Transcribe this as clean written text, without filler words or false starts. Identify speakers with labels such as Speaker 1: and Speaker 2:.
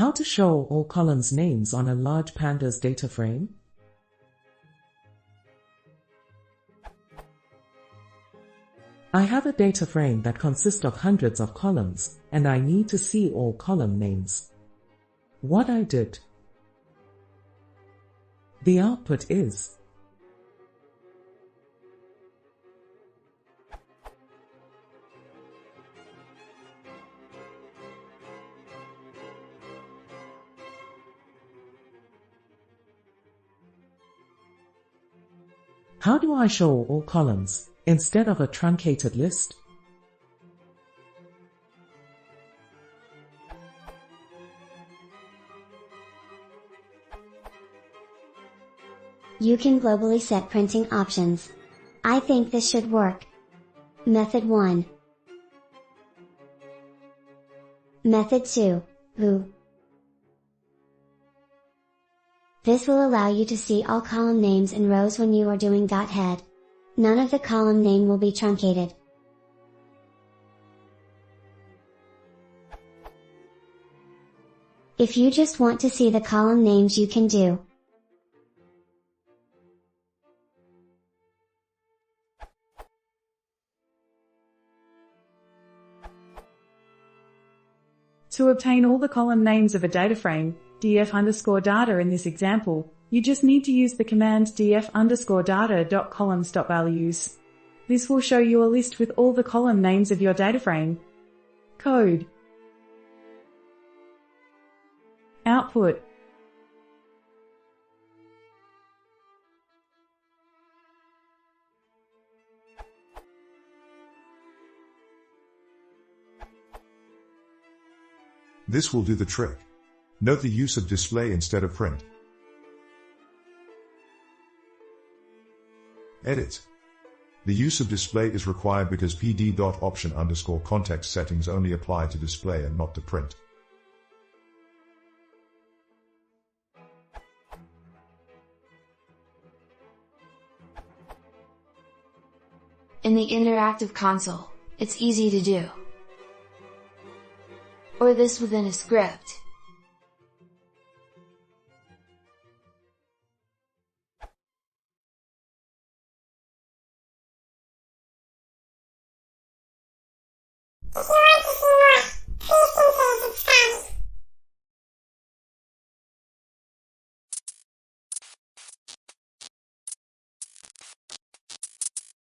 Speaker 1: How to show all columns names on a large pandas data frame? I have a data frame that consists of hundreds of columns, and I need to see all column names. What I did. The output is How do I show all columns, instead of a truncated list?
Speaker 2: You can globally set printing options. I think this should work. Method 1. Method 2, Who. This will allow you to see all column names and rows when you are doing .head. None of the column name will be truncated. If you just want to see the column names, you can do
Speaker 3: To obtain all the column names of a data frame, df_data in this example, you just need to use the command df_data.columns.values. This will show you a list with all the column names of your data frame. Code. Output.
Speaker 4: This will do the trick. Note the use of display instead of print. Edit. The use of display is required because pd.option_context settings only apply to display and not to print.
Speaker 5: In the interactive console, it's easy to do. Or this within a script.